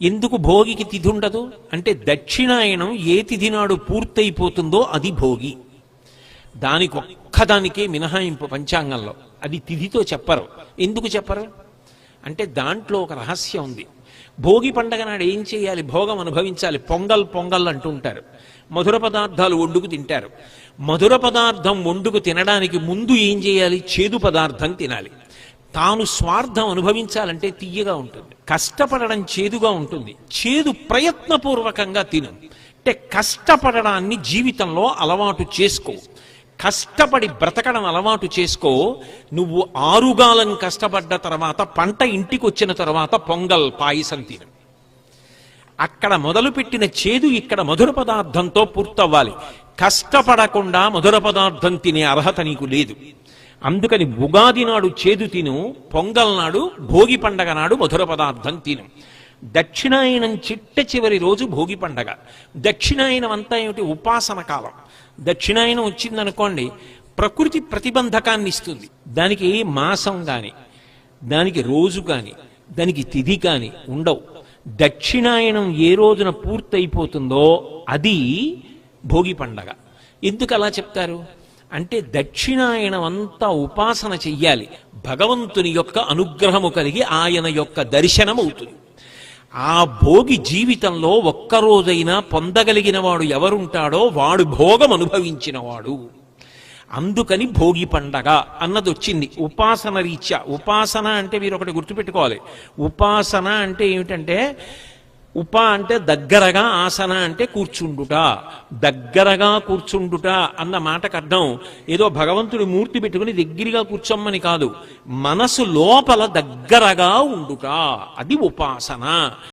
ఎందుకు భోగికి తిథి ఉండదు అంటే దక్షిణాయనం ఏ తిథి నాడు పూర్తయిపోతుందో అది భోగి. దానికి ఒక్కదానికే మినహాయింపు పంచాంగంలో. అది తిథితో చెప్పరు. ఎందుకు చెప్పరు అంటే దాంట్లో ఒక రహస్యం ఉంది. భోగి పండగ నాడు ఏం చేయాలి? భోగం అనుభవించాలి. పొంగల్ పొంగల్ అంటూ ఉంటారు. మధుర పదార్థాలు వండుకు తింటారు. మధుర పదార్థం వండుకు తినడానికి ముందు ఏం చేయాలి? చేదు పదార్థం తినాలి. తాను స్వార్థం అనుభవించాలంటే తీయగా ఉంటుంది, కష్టపడడం చేదుగా ఉంటుంది. చేదు ప్రయత్నపూర్వకంగా తిను. అంటే కష్టపడడాన్ని జీవితంలో అలవాటు చేసుకో. కష్టపడి బ్రతకడం అలవాటు చేసుకో. నువ్వు ఆరుగాలం కష్టపడ్డ తర్వాత పంట ఇంటికి వచ్చిన తర్వాత పొంగల్ పాయసం తిను. అక్కడ మొదలుపెట్టిన చేదు ఇక్కడ మధుర పదార్థంతో పూర్తవ్వాలి. కష్టపడకుండా మధుర పదార్థం తినే అర్హత నీకు లేదు. అందుకని ఉగాది నాడు చేదు తిను, పొంగల్ నాడు భోగి పండగ నాడు మధుర పదార్థం తిను. దక్షిణాయనం చిట్ట చివరి రోజు భోగి పండగ. దక్షిణాయనం అంతా ఏమిటి? ఉపాసన కాలం. దక్షిణాయనం వచ్చిందనుకోండి, ప్రకృతి ప్రతిబంధకాన్ని ఇస్తుంది. దానికి మాసం కానీ, దానికి రోజు కానీ, దానికి తిథి కానీ ఉండవు. దక్షిణాయనం ఏ రోజున పూర్తయిపోతుందో అది భోగి పండగ. ఎందుకు అలా చెప్తారు అంటే దక్షిణాయనం అంతా ఉపాసన చెయ్యాలి. భగవంతుని యొక్క అనుగ్రహము కలిగి ఆయన యొక్క దర్శనం అవుతుంది. ఆ భోగి జీవితంలో ఒక్కరోజైనా పొందగలిగిన వాడు ఎవరుంటాడో వాడు భోగం అనుభవించినవాడు. అందుకని భోగి పండగ అన్నది వచ్చింది ఉపాసన రీత్యా. ఉపాసన అంటే మీరు ఒకటి గుర్తుపెట్టుకోవాలి. ఉపాసన అంటే ఏమిటంటే ఉప అంటే దగ్గరగా, ఆసన అంటే కూర్చుండుట. దగ్గరగా కూర్చుండుట అన్న మాటకు అర్థం ఏదో భగవంతుడి మూర్తి పెట్టుకుని దగ్గరగా కూర్చోమ్మని కాదు, మనసు లోపల దగ్గరగా ఉండుట. అది ఉపాసన.